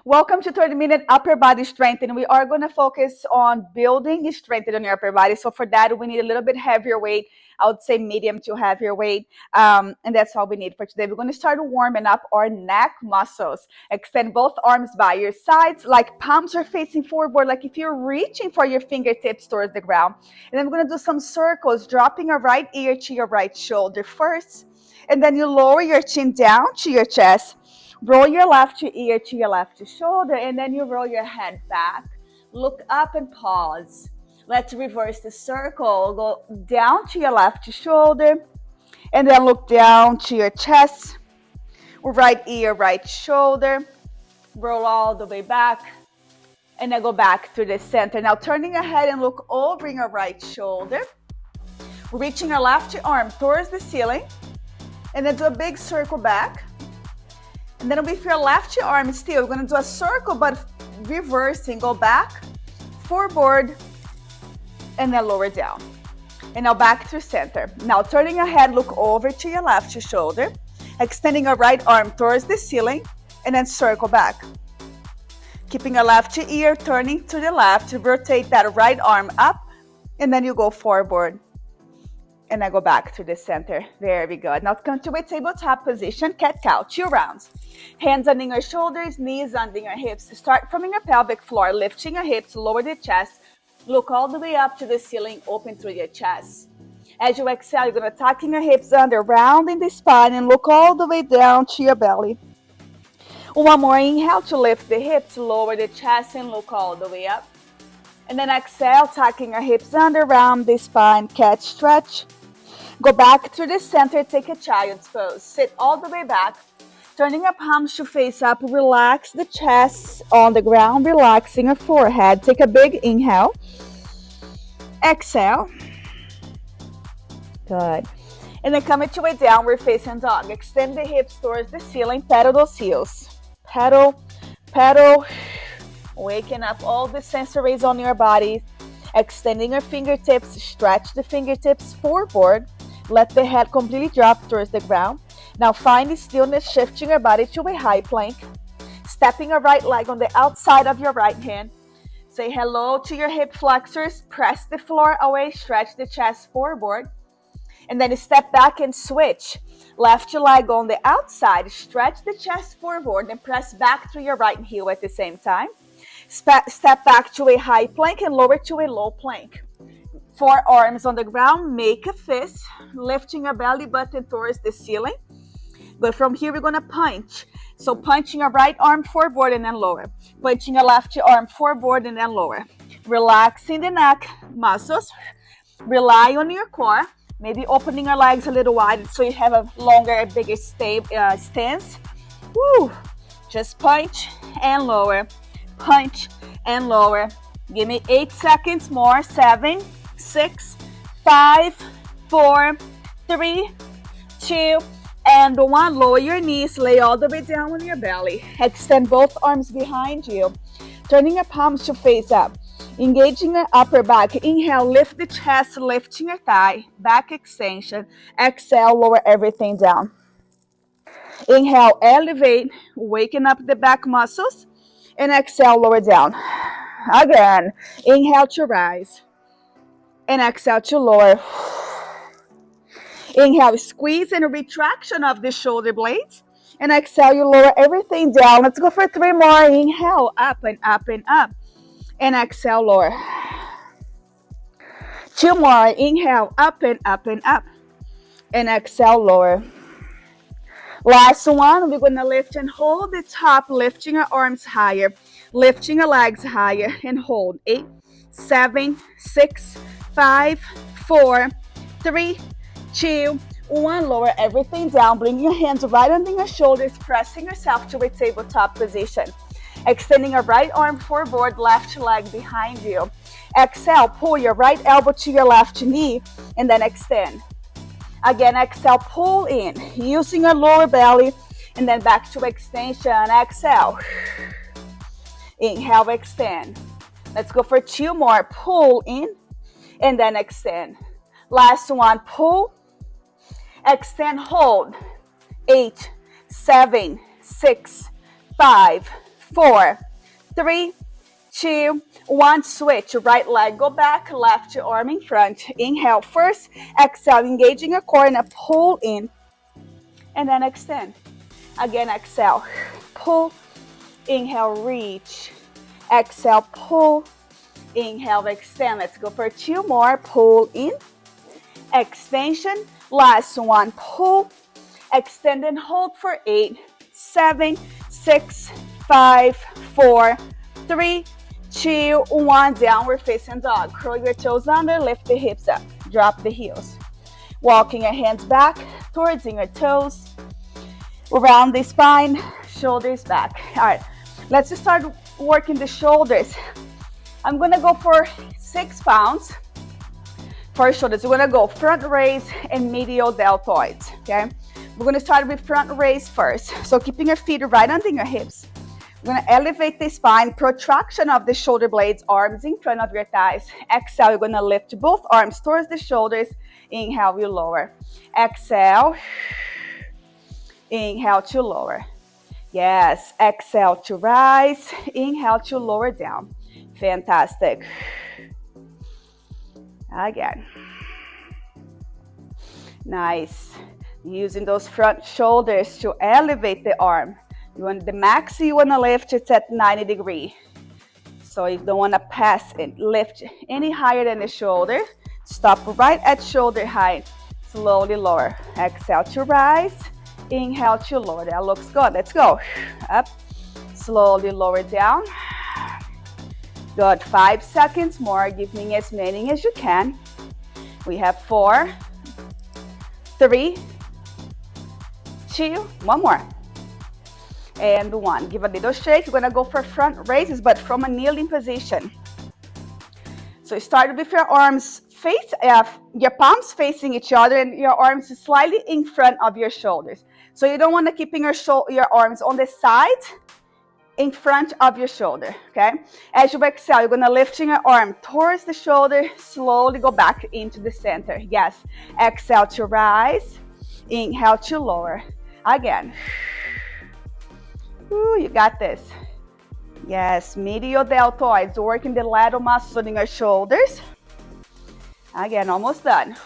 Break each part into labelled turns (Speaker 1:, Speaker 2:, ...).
Speaker 1: Welcome to 30-minute upper body strength, and we are going to focus on building strength in your upper body. So for that, we need a little bit heavier weight. I would say medium to heavier weight, and that's all we need for today. We're going to start warming up our neck muscles. Extend both arms by your sides, like palms are facing forward, like if you're reaching for your fingertips towards the ground. And then we're going to do some circles, dropping your right ear to your right shoulder first, and then you lower your chin down to your chest. Roll your left ear to your left shoulder, and then you roll your head back. Look up and pause. Let's reverse the circle. Go down to your left shoulder, and then look down to your chest. Right ear, right shoulder. Roll all the way back, and then go back to the center. Now turning ahead and look over your right shoulder. Reaching your left arm towards the ceiling, and then do a big circle back. And then with your left arm still, we're going to do a circle, but reversing. Go back, forward, and then lower down. And now back to center. Now turning ahead, look over to your left shoulder, extending your right arm towards the ceiling, and then circle back. Keeping your left ear turning to the left, rotate that right arm up, and then you go forward. And I go back to the center. Very good. Now come to a tabletop position, cat-cow, 2 rounds. Hands under your shoulders, knees under your hips. Start from your pelvic floor, lifting your hips, lower the chest. Look all the way up to the ceiling, open through your chest. As you exhale, you're going to tuck in your hips under, rounding the spine, and look all the way down to your belly. One more inhale to lift the hips, lower the chest, and look all the way up. And then exhale, tucking your hips under, round the spine, catch, stretch. Go back to the center, take a child's pose. Sit all the way back, turning your palms to face up. Relax the chest on the ground, relaxing your forehead. Take a big inhale. Exhale. Good. And then come into a downward facing dog. Extend the hips towards the ceiling, pedal those heels. Pedal, pedal. Waking up all the sensories on your body. Extending your fingertips, stretch the fingertips forward. Let the head completely drop towards the ground. Now find the stillness, shifting your body to a high plank. Stepping your right leg on the outside of your right hand. Say hello to your hip flexors. Press the floor away, stretch the chest forward. And then step back and switch. Left leg on the outside, stretch the chest forward and press back to your right heel at the same time. Step back to a high plank and lower to a low plank. Forearms on the ground, make a fist, lifting your belly button towards the ceiling. But from here, we're going to punch. So punching your right arm forward and then lower. Punching your left arm forward and then lower. Relaxing the neck muscles. Rely on your core. Maybe opening your legs a little wide so you have a longer, bigger stance. Woo! Just punch and lower. Punch and lower. Give me 8 seconds more. 7, 6, 5, 4, 3, 2, and 1. Lower your knees. Lay all the way down on your belly. Extend both arms behind you. Turning your palms to face up. Engaging your upper back. Inhale, lift the chest, lifting your thigh. Back extension. Exhale, lower everything down. Inhale, elevate, waking up the back muscles. And exhale, lower down. Again, inhale to rise. And exhale to lower. Inhale, squeeze and retraction of the shoulder blades. And exhale, you lower everything down. Let's go for 3 more. Inhale, up and up and up. And exhale, lower. 2 more. Inhale, up and up and up. And exhale, lower. Last one, we're going to lift and hold the top, lifting your arms higher, lifting your legs higher, and hold. 8, 7, 6, 5, 4, 3, 2, 1. Lower everything down. Bring your hands right under your shoulders, pressing yourself to a tabletop position. Extending your right arm forward, left leg behind you. Exhale, pull your right elbow to your left knee, and then extend. Again, exhale, pull in, using your lower belly, and then back to extension. Exhale. Inhale, extend. Let's go for 2 more. Pull in, and then extend. Last one, pull, extend, hold. 8, 7, 6, 5, 4, 3, 2, 1. Switch. Right leg go back, left arm in front. Inhale first. Exhale, engaging your core and a pull in. And then extend. Again, exhale. Pull. Inhale, reach. Exhale, pull. Inhale, extend. Let's go for 2 more. Pull in. Extension. Last one. Pull. Extend and hold for 8, 7, 6, 5, 4, 3, 2, 1. Downward facing dog. Curl your toes under, lift the hips up. Drop the heels. Walking your hands back towards your toes. Around the spine, shoulders back. All right, let's just start working the shoulders. I'm gonna go for 6 pounds for shoulders. We're gonna go front raise and medial deltoids, okay? We're gonna start with front raise first. So keeping your feet right under your hips. We're gonna elevate the spine, protraction of the shoulder blades, arms in front of your thighs. Exhale, you're gonna lift both arms towards the shoulders. Inhale, you lower. Exhale. Inhale to lower. Yes, exhale to rise. Inhale to lower down. Fantastic. Again. Nice. Using those front shoulders to elevate the arm. You want the max you want to lift, it's at 90 degrees. So you don't want to pass it. Lift any higher than the shoulder. Stop right at shoulder height. Slowly lower. Exhale to rise. Inhale to lower. That looks good. Let's go. Up. Slowly lower down. Good. 5 seconds more. Give me as many as you can. We have 4, 3, 2, 1 more. And 1. Give a little shake. We're going to go for front raises, but from a kneeling position. So start with your arms face, your palms facing each other and your arms slightly in front of your shoulders. So you don't want to keep your arms on the side in front of your shoulder, okay? As you exhale, you're going to lift your arm towards the shoulder, slowly go back into the center. Yes, exhale to rise, inhale to lower. Again. Ooh, you got this. Yes, medial deltoids, working the lateral muscles in your shoulders. Again, almost done.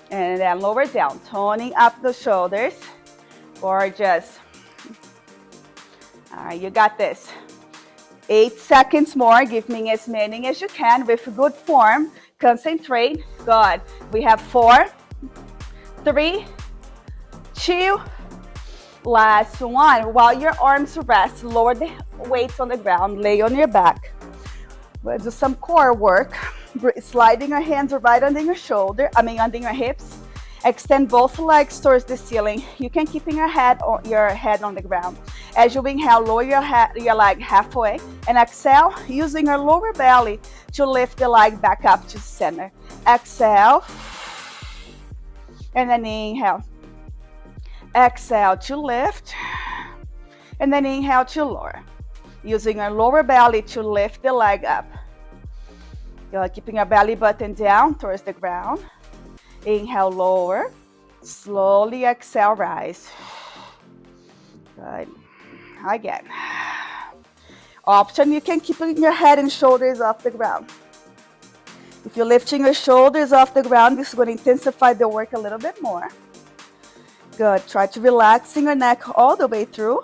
Speaker 1: And then lower down, toning up the shoulders. Gorgeous. All right, you got this. 8 seconds more. Give me as many as you can with good form. Concentrate. Good. We have 4, 3, 2, last one. While your arms rest, lower the weights on the ground, lay on your back. We'll do some core work. Sliding your hands right under your under your hips. Extend both legs towards the ceiling. You can keep your head on the ground. As you inhale, lower your leg halfway, and exhale, using your lower belly to lift the leg back up to center. Exhale, and then inhale. Exhale to lift, and then inhale to lower. Using your lower belly to lift the leg up. You're keeping your belly button down towards the ground. Inhale, lower. Slowly exhale, rise. Good. Again. Option, you can keep your head and shoulders off the ground. If you're lifting your shoulders off the ground, this is going to intensify the work a little bit more. Good. Try to relax your neck all the way through.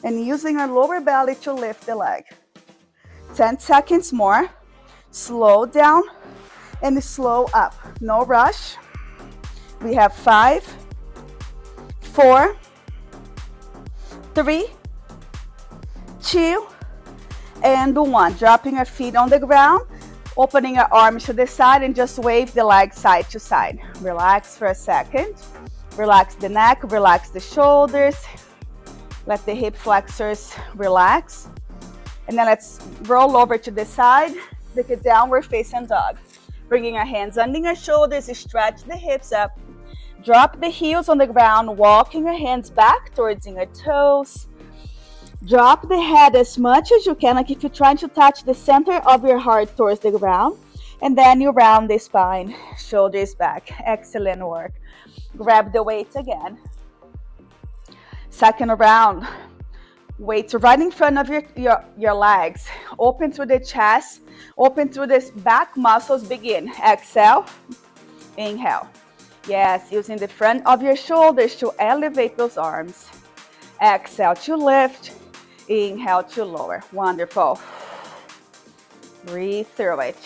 Speaker 1: And using your lower belly to lift the leg. 10 seconds more. Slow down and slow up. No rush. We have 5, 4, 3, 2, and 1. Dropping your feet on the ground. Opening your arms to the side and just wave the leg side to side. Relax for a second. Relax the neck. Relax the shoulders. Let the hip flexors relax. And then let's roll over to the side. Take a downward facing dog. Bringing your hands under your shoulders. Stretch the hips up. Drop the heels on the ground. Walking your hands back towards your toes. Drop the head as much as you can, like if you're trying to touch the center of your heart towards the ground. And then you round the spine. Shoulders back. Excellent work. Grab the weights again. Second round. Weights right in front of your legs. Open through the chest, open through the back muscles. Begin. Exhale, inhale. Yes, using the front of your shoulders to elevate those arms. Exhale to lift, inhale to lower. Wonderful. Breathe through it.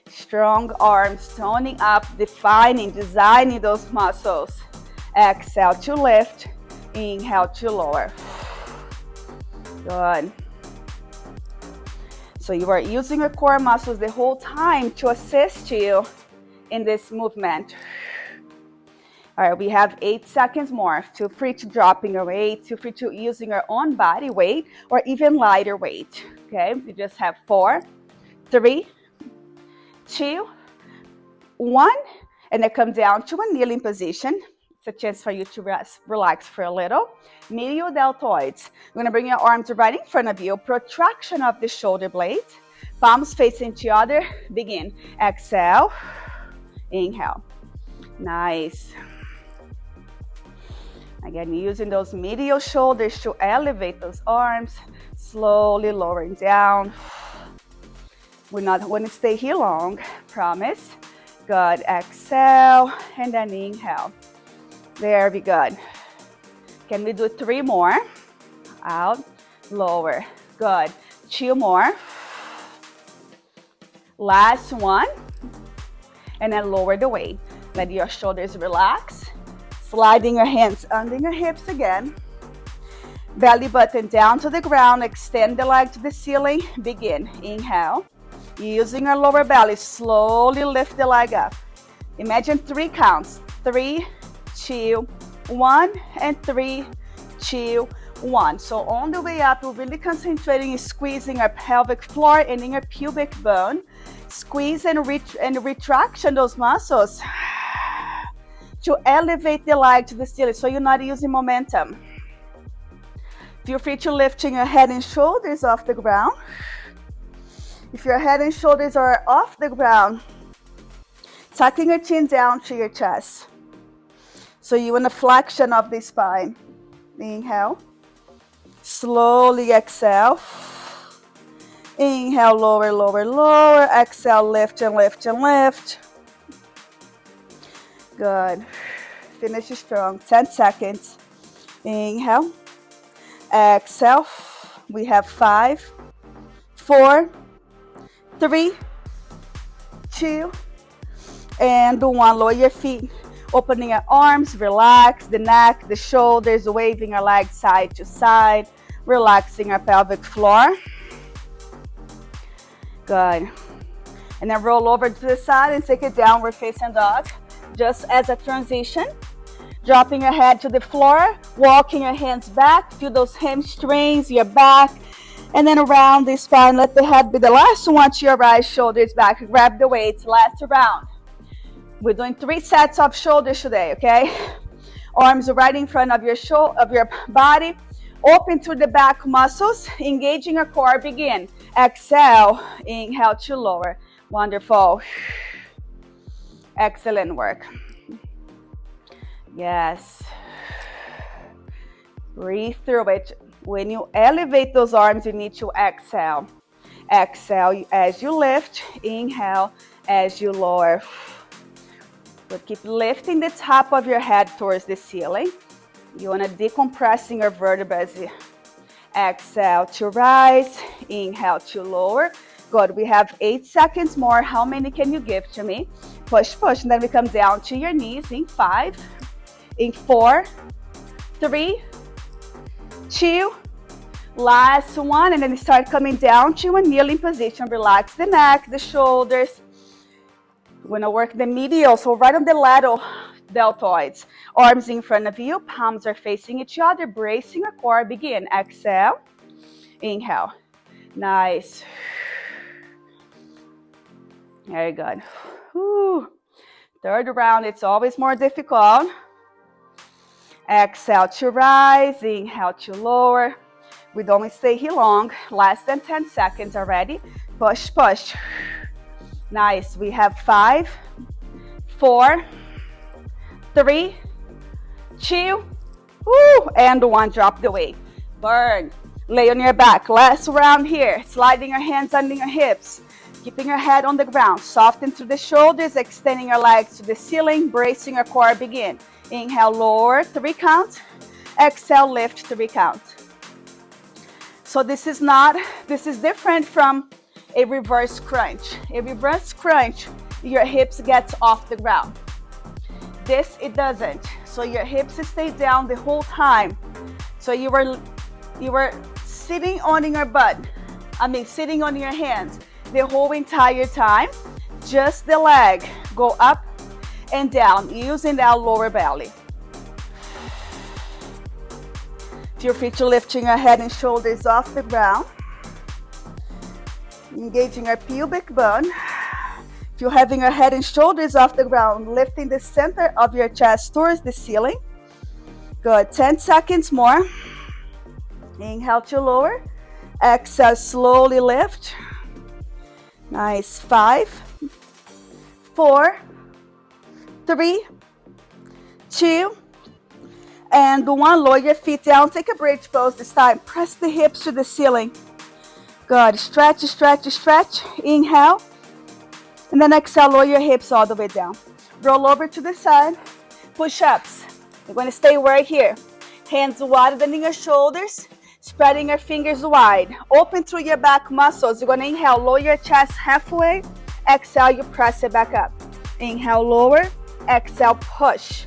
Speaker 1: Strong arms, toning up, defining, designing those muscles. Exhale to lift, inhale to lower. Good. So you are using your core muscles the whole time to assist you in this movement. All right, we have 8 seconds more. Feel free to dropping your weight. Feel free to using your own body weight or even lighter weight. Okay, we just have 4, 3, 2, 1, and then come down to a kneeling position. It's a chance for you to rest, relax for a little. Medial deltoids. You're going to bring your arms right in front of you. Protraction of the shoulder blades. Palms facing each other. Begin. Exhale. Inhale. Nice. Again, using those medial shoulders to elevate those arms. Slowly lowering down. We're not going to stay here long. Promise. Good. Exhale. And then inhale. Very good. Can we do 3 more? Out. Lower. Good. 2 more. Last one. And then lower the weight. Let your shoulders relax. Sliding your hands under your hips again. Belly button down to the ground. Extend the leg to the ceiling. Begin. Inhale. Using your lower belly, slowly lift the leg up. Imagine 3 counts. 3, 2, 1, and 3, 2, 1. So on the way up, we're really concentrating in squeezing our pelvic floor and in your pubic bone. Squeeze and retraction those muscles to elevate the leg to the ceiling so you're not using momentum. Feel free to lifting your head and shoulders off the ground. If your head and shoulders are off the ground, tucking your chin down to your chest. So you want a flexion of the spine. Inhale. Slowly exhale. Inhale, lower, lower, lower. Exhale, lift and lift and lift. Good. Finish strong. 10 seconds. Inhale. Exhale. We have 5, 4, 3, 2, and 1. Lower your feet. Opening your arms. Relax the neck, the shoulders. Waving your legs side to side. Relaxing our pelvic floor. Good. And then roll over to the side and take a downward facing dog. Just as a transition. Dropping your head to the floor. Walking your hands back. Feel those hamstrings, your back. And then around the spine. Let the head be the last one to your right. Shoulders back. Grab the weights. Last round. We're doing 3 sets of shoulders today, okay? Arms right in front of your body. Open through the back muscles. Engaging your core. Begin. Exhale. Inhale to lower. Wonderful. Excellent work. Yes. Breathe through it. When you elevate those arms, you need to exhale. Exhale as you lift. Inhale as you lower. But keep lifting the top of your head towards the ceiling. You want to decompressing your vertebrae. Exhale to rise. Inhale to lower. Good. We have 8 seconds more. How many can you give to me? Push, push. And then we come down to your knees in 5, in 4, 3, 2. Last one. And then start coming down to a kneeling position. Relax the neck, the shoulders. We're going to work the medial, so right on the lateral deltoids. Arms in front of you, palms are facing each other, bracing your core. Begin. Exhale. Inhale. Nice. Very good. Whew. Third round, it's always more difficult. Exhale to rise. Inhale to lower. We don't stay here long. Less than 10 seconds already. Push, push. Nice. We have 5, 4, 3, 2, and 1. Drop the weight. Burn. Lay on your back. Last round here. Sliding your hands under your hips. Keeping your head on the ground. Soften through the shoulders. Extending your legs to the ceiling. Bracing your core. Begin. Inhale, lower, 3 counts. Exhale, lift, 3 counts. So this is different from a reverse crunch. A reverse crunch, your hips get off the ground. This, it doesn't. So your hips stay down the whole time. So you were sitting on your butt. Sitting on your hands the whole entire time. Just the leg. Go up and down using that lower belly. Feel free to lifting your head and shoulders off the ground. Engaging your pubic bone. If you're having your head and shoulders off the ground, lifting the center of your chest towards the ceiling. Good. 10 seconds more. Inhale to lower. Exhale, slowly lift. Nice. 5, 4, 3, 2, and 1. Lower your feet down. Take a bridge pose this time. Press the hips to the ceiling. Good. Stretch, stretch, stretch. Inhale. And then exhale, lower your hips all the way down. Roll over to the side. Push-ups. You're going to stay right here. Hands wider than your shoulders. Spreading your fingers wide. Open through your back muscles. You're going to inhale, lower your chest halfway. Exhale, you press it back up. Inhale, lower. Exhale, push.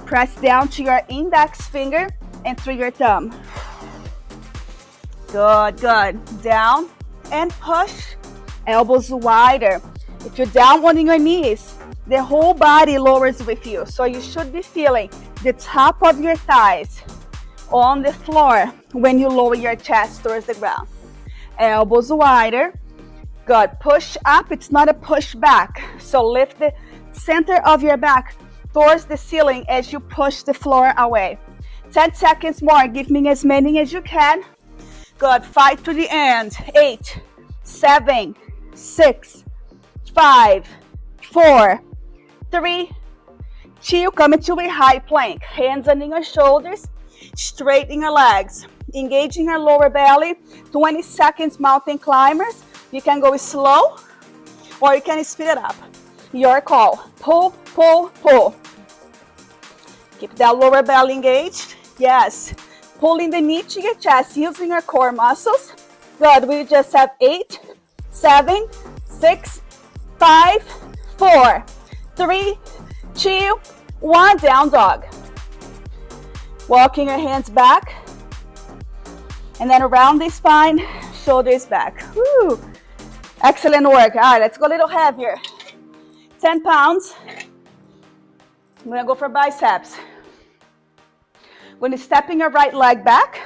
Speaker 1: Press down to your index finger and through your thumb. Good, good. Down and push. Elbows wider. If you're down on your knees, the whole body lowers with you. So you should be feeling the top of your thighs on the floor when you lower your chest towards the ground. Elbows wider. Good. Push up. It's not a push back. So lift the center of your back towards the ceiling as you push the floor away. 10 seconds more. Give me as many as you can. Good. 5 to the end. 8, 7, 6, 5, 4, 3, 2. Come into a high plank. Hands under your shoulders. Straighten your legs. Engaging your lower belly. 20 seconds mountain climbers. You can go slow or you can speed it up. Your call. Pull, pull, pull. Keep that lower belly engaged. Yes. Pulling the knee to your chest using your core muscles. Good. We just have 8, 7, 6, 5, 4, 3, 2, 1. Down dog. Walking your hands back. And then around the spine, shoulders back. Woo. Excellent work. All right, let's go a little heavier. 10 pounds. I'm going to go for biceps. I'm going to step in your right leg back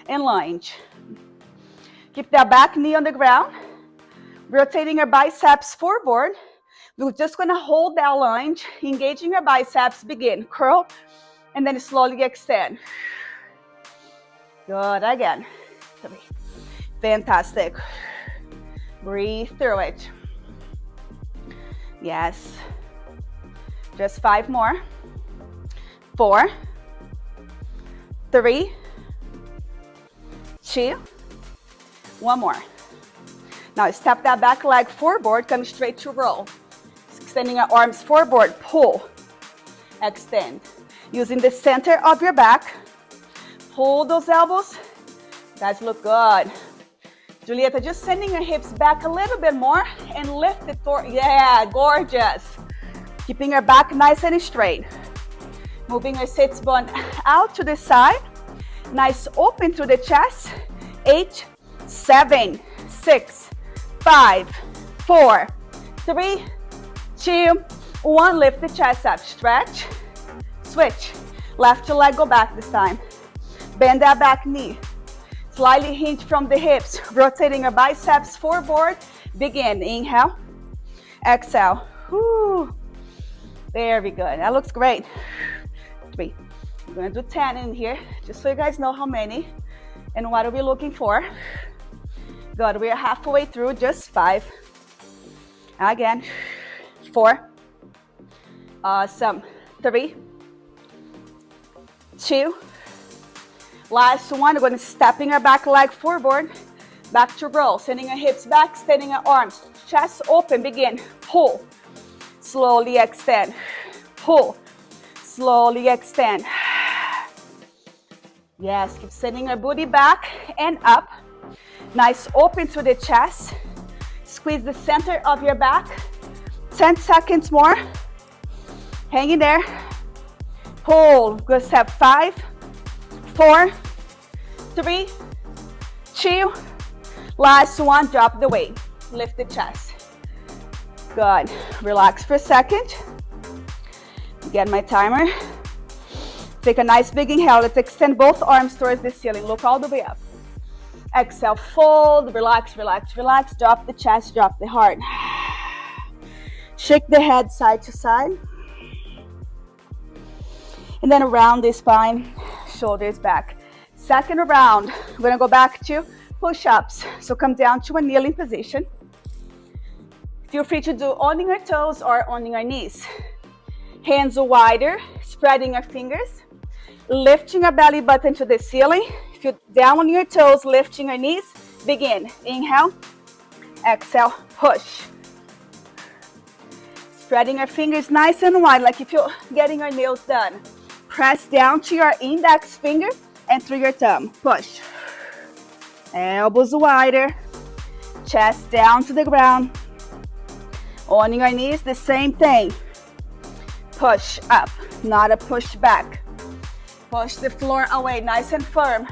Speaker 1: and lunge. Keep that back knee on the ground. Rotating your biceps forward. We're just going to hold that lunge. Engaging your biceps. Begin. Curl. And then slowly extend. Good. Again. 3. Fantastic. Breathe through it. Yes. Just 5 more. 4, 3, 2, 1 more. Now step that back leg forward, come straight to roll. Extending your arms forward, pull, extend. Using the center of your back, hold those elbows. Guys, look good. Julieta, just sending your hips back a little bit more and lift it forward. Yeah, gorgeous. Keeping your back nice and straight. Moving your sits bone out to the side. Nice open through the chest. 8, 7, 6, 5, 4, 3, 2, 1. Lift the chest up. Stretch. Switch. Left leg, go back this time. Bend that back knee. Slightly hinge from the hips. Rotating your biceps forward. Begin. Inhale. Exhale. Whew. Very good. That looks great. 3. We're going to do 10 in here, just so you guys know how many and what are we looking for. Good. We are halfway through. Just 5. Again. 4. Awesome. 3, 2. Last one, we're going to stepping our back leg forward, back to roll, sending our hips back, extending our arms, chest open, begin, pull, slowly extend, pull, slowly extend. Yes, keep sending our booty back and up. Nice open through the chest. Squeeze the center of your back. 10 seconds more. Hang in there. Pull. Good step. 5, 4, 3, 2. Last one. Drop the weight. Lift the chest. Good. Relax for a second. Get my timer. Take a nice big inhale. Let's extend both arms towards the ceiling. Look all the way up. Exhale, fold, relax, relax, relax. Drop the chest, drop the heart. Shake the head side to side. And then around the spine, shoulders back. Second round, we're gonna go back to push-ups. So come down to a kneeling position. Feel free to do on your toes or on your knees. Hands wider, spreading our fingers. Lifting our belly button to the ceiling. If you're down on your toes, lifting your knees, begin. Inhale, exhale, push. Spreading our fingers nice and wide, like if you're getting your nails done. Press down to your index finger and through your thumb. Push. Elbows wider. Chest down to the ground. On your knees, the same thing. Push up, not a push back. Push the floor away, nice and firm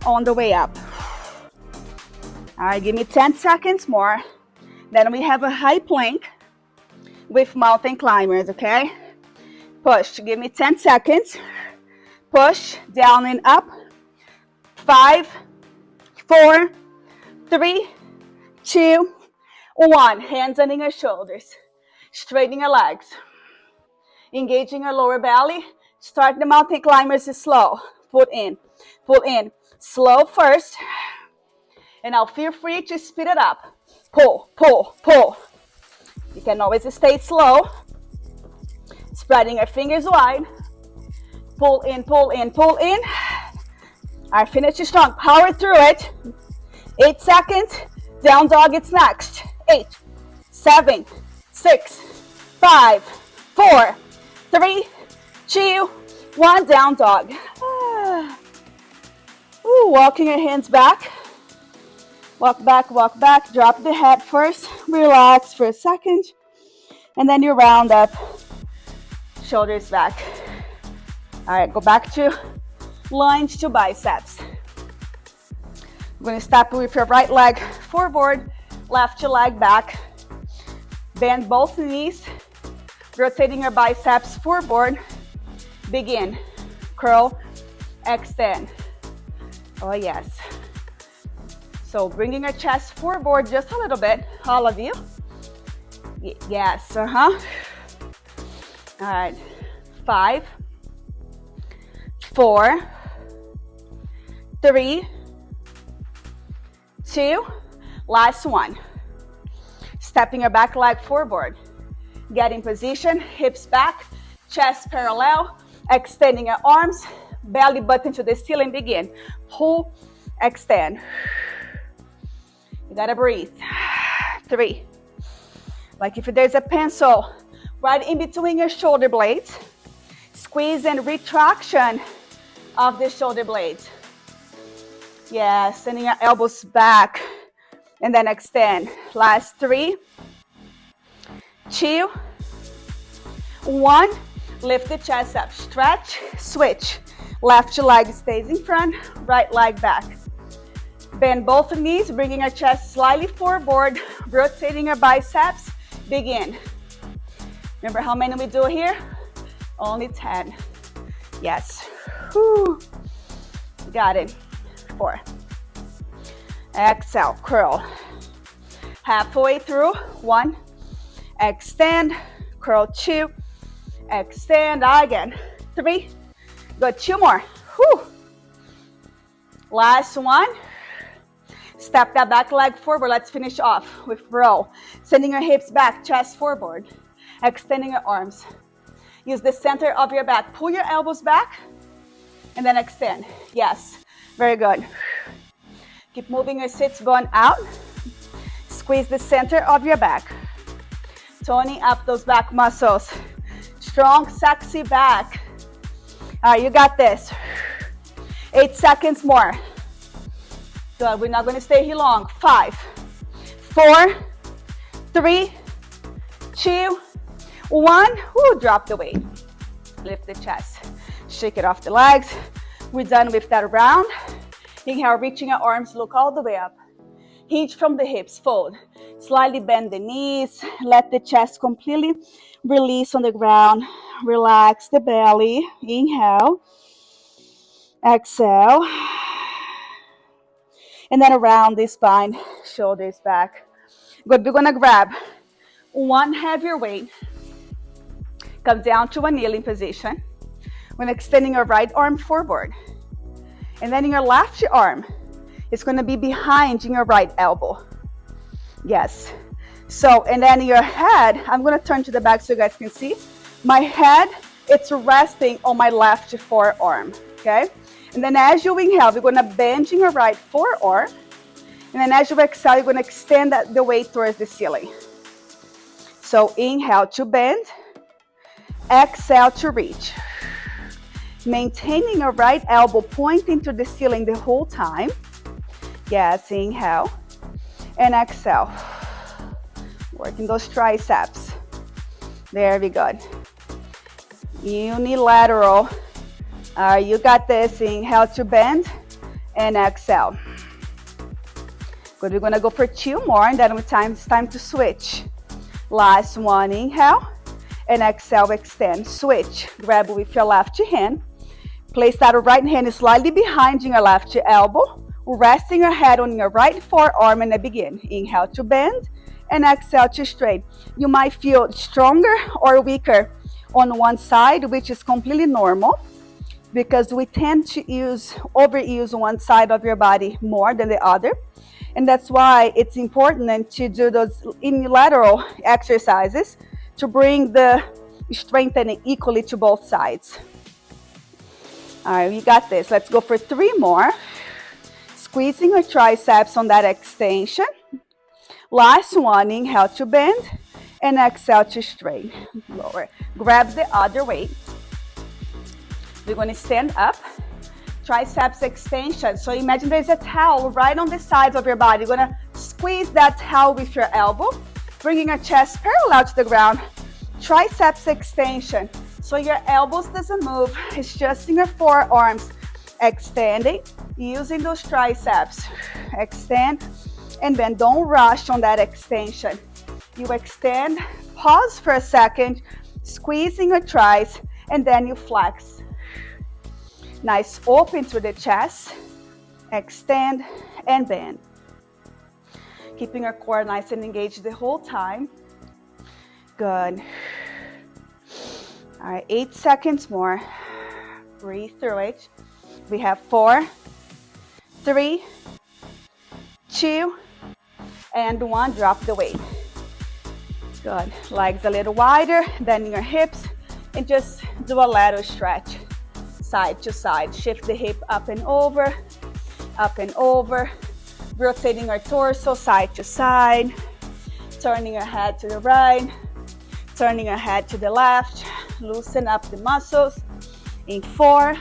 Speaker 1: on the way up. All right, give me 10 seconds more. Then we have a high plank with mountain climbers, okay? Push, give me 10 seconds. Push, down and up. 5, 4, 3, 2, 1. Hands under your shoulders. Straightening your legs. Engaging your lower belly. Start the mountain climbers slow. Pull in, pull in. Slow first. And now feel free to speed it up. Pull, pull, pull. You can always stay slow. Spreading your fingers wide. Pull in, pull in, pull in. All right, finish strong. Power through it. 8 seconds. Down dog, it's next. 8, 7, 6, 5, 4, 3, 2, 1, down dog. Ooh, walking your hands back. Walk back, drop the head first. Relax for a second. And then you round up. Shoulders back. All right, go back to lunge to biceps. I'm going to step with your right leg forward, left leg back. Bend both knees. Rotating your biceps forward. Begin. Curl, extend. Oh, yes. So bringing your chest forward just a little bit. All of you. Yes, All right. 5, 4, 3, 2. Last one. Stepping your back leg forward. Get in position, hips back, chest parallel, extending your arms, belly button to the ceiling, begin. Pull, extend. You gotta breathe. 3. Like if there's a pencil right in between your shoulder blades, squeeze and retraction of the shoulder blades. Yeah, sending your elbows back and then extend. Last 3, 2, 1. Lift the chest up. Stretch, switch. Left leg stays in front, right leg back. Bend both knees, bringing your chest slightly forward, rotating your biceps. Begin. Remember how many we do here? Only 10. Yes. Whew. Got it. 4. Exhale, curl. Halfway through. 1. Extend, curl. 2. Extend again. 3. Good. 2 more. Whew. Last one. Step that back leg forward. Let's finish off with row. Sending your hips back, chest forward. Extending your arms. Use the center of your back. Pull your elbows back and then extend. Yes. Very good. Keep moving your sits bone out. Squeeze the center of your back. Toning up those back muscles. Strong, sexy back. All right, you got this. 8 seconds more. Good, we're not gonna stay here long. 5, 4, 3, 2, 1. Woo, drop the weight. Lift the chest. Shake it off the legs. We're done with that round. Inhale, reaching your arms, look all the way up. Hinge from the hips, fold. Slightly bend the knees. Let the chest completely release on the ground. Relax the belly. Inhale. Exhale. And then around the spine, shoulders back. Good, we're gonna grab one heavier weight. Come down to a kneeling position. When extending your right arm forward. And then in your left arm, it's gonna be behind in your right elbow. Yes. So, and then your head, I'm gonna turn to the back so you guys can see. My head, it's resting on my left forearm, okay? And then as you inhale, we're gonna bend in your right forearm. And then as you exhale, you're gonna extend the weight towards the ceiling. So inhale to bend, exhale to reach. Maintaining your right elbow pointing to the ceiling the whole time. Yes, inhale and exhale. Working those triceps. Very good. Unilateral. You got this. Inhale to bend and exhale. Good. We're gonna go for 2 more, and then it's time to switch. Last one. Inhale and exhale. Extend. Switch. Grab with your left hand. Place that right hand slightly behind your left elbow. Resting your head on your right forearm and then begin. Inhale to bend and exhale to straight. You might feel stronger or weaker on one side, which is completely normal because we tend to overuse one side of your body more than the other. And that's why it's important to do those unilateral exercises to bring the strengthening equally to both sides. All right, we got this. Let's go for 3 more. Squeezing your triceps on that extension. Last one, inhale to bend and exhale to straight. Lower. Grab the other weight. We're going to stand up. Triceps extension. So imagine there's a towel right on the sides of your body. You're going to squeeze that towel with your elbow, bringing your chest parallel to the ground. Triceps extension. So your elbows doesn't move. It's just in your forearms. Extending, using those triceps. Extend, and then don't rush on that extension. You extend, pause for a second, squeezing your tries, and then you flex. Nice open through the chest. Extend and bend. Keeping your core nice and engaged the whole time. Good. All right, 8 seconds more. Breathe through it. We have 4, 3, 2, and 1. Drop the weight. Good. Legs a little wider than your hips, and just do a lateral stretch, side to side. Shift the hip up and over, rotating our torso side to side, turning your head to the right, turning your head to the left. Loosen up the muscles. In 4,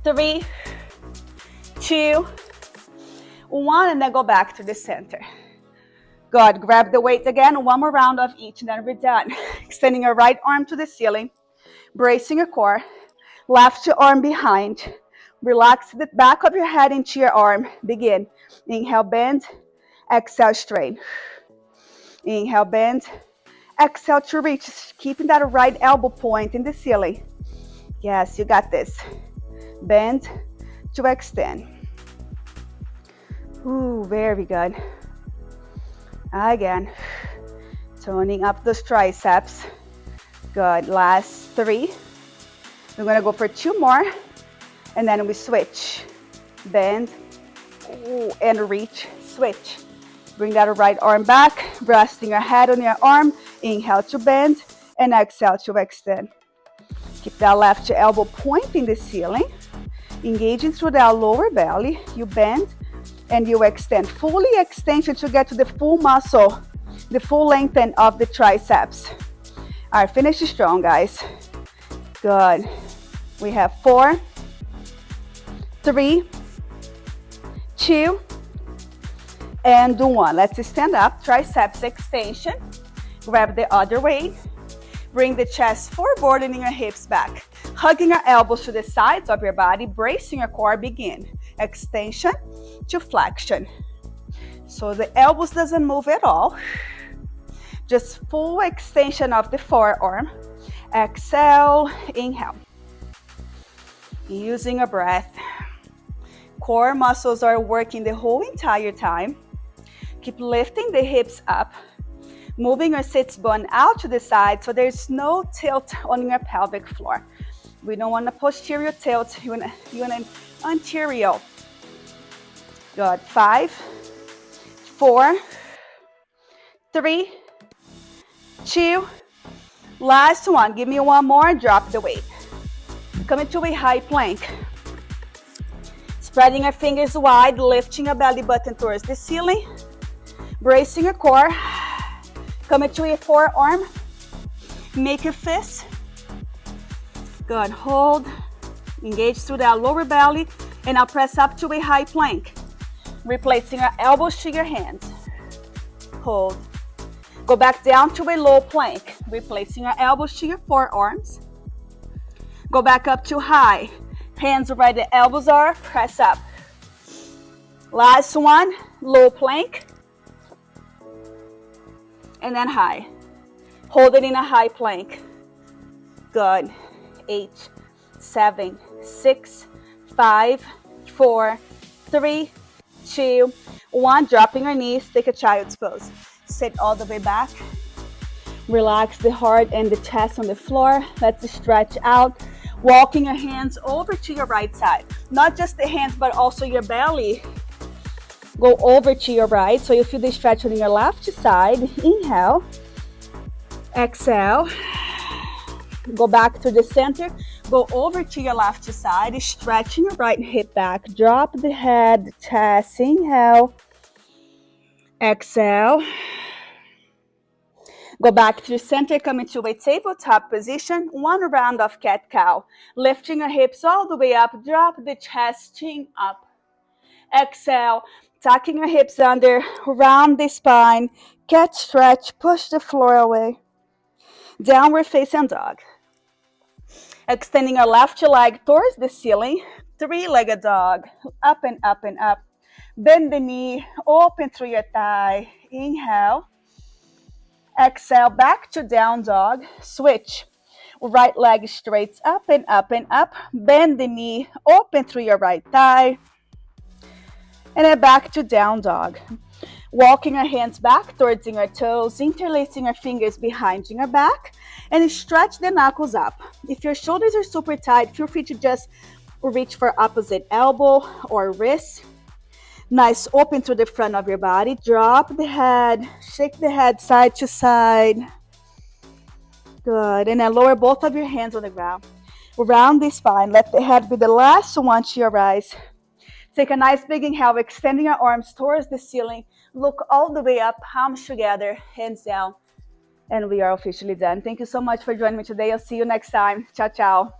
Speaker 1: 3, 2, 1, and then go back to the center. Good. Grab the weight again. 1 more round of each, and then we're done. Extending your right arm to the ceiling, bracing your core. Left arm behind. Relax the back of your head into your arm. Begin. Inhale, bend. Exhale, straight. Inhale, bend. Exhale to reach. Keeping that right elbow point in the ceiling. Yes, you got this. Bend to extend. Ooh, very good. Again, toning up those triceps. Good. Last 3. We're gonna go for 2 more, and then we switch. Bend, ooh, and reach, switch. Bring that right arm back, resting your head on your arm. Inhale to bend, and exhale to extend. Keep that left elbow pointing the ceiling. Engaging through that lower belly, you bend and you extend. Fully extension to get to the full muscle, the full lengthen of the triceps. All right, finish strong, guys. Good. We have 4, 3, 2, and 1. Let's stand up, triceps extension. Grab the other weight. Bring the chest forward and your hips back. Hugging your elbows to the sides of your body, bracing your core, begin. Extension to flexion. So the elbows doesn't move at all. Just full extension of the forearm. Exhale, inhale. Using a breath. Core muscles are working the whole entire time. Keep lifting the hips up. Moving your sits bone out to the side so there's no tilt on your pelvic floor. We don't want a posterior tilt, you want an anterior. Good. 5, 4, 3, 2, last one. Give me one more, drop the weight. Come into a high plank. Spreading your fingers wide, lifting your belly button towards the ceiling. Bracing your core. Come into a forearm. Make a fist. Good. Hold. Engage through that lower belly. And now press up to a high plank. Replacing your elbows to your hands. Hold. Go back down to a low plank. Replacing your elbows to your forearms. Go back up to high. Hands where the elbows are. Press up. Last one. Low plank. And then high. Hold it in a high plank. Good. 8, 7, 6, 5, 4, 3, 2, 1. Dropping your knees. Take a child's pose. Sit all the way back. Relax the heart and the chest on the floor. Let's stretch out. Walking your hands over to your right side. Not just the hands, but also your belly. Go over to your right. So you feel the stretch on your left side. Inhale. Exhale. Go back to the center. Go over to your left side. Stretching your right hip back. Drop the head, chest. Inhale. Exhale. Go back to the center, come into a tabletop position. One round of cat-cow. Lifting your hips all the way up. Drop the chest, chin up. Exhale. Tucking your hips under. Round the spine. Cat stretch. Push the floor away. Downward facing dog. Extending your left leg towards the ceiling. Three-legged dog. Up and up and up. Bend the knee. Open through your thigh. Inhale. Exhale, back to down dog. Switch. Right leg straight up and up and up. Bend the knee, open through your right thigh. And then back to down dog. Walking your hands back towards your toes, interlacing your fingers behind your back, and stretch the knuckles up. If your shoulders are super tight, feel free to just reach for opposite elbow or wrist. Nice, open through the front of your body. Drop the head, shake the head side to side. Good, and then lower both of your hands on the ground. Round the spine, let the head be the last one to your rise. Take a nice big inhale, extending your arms towards the ceiling. Look all the way up, palms together, hands down. And we are officially done. Thank you so much for joining me today. I'll see you next time. Ciao, ciao.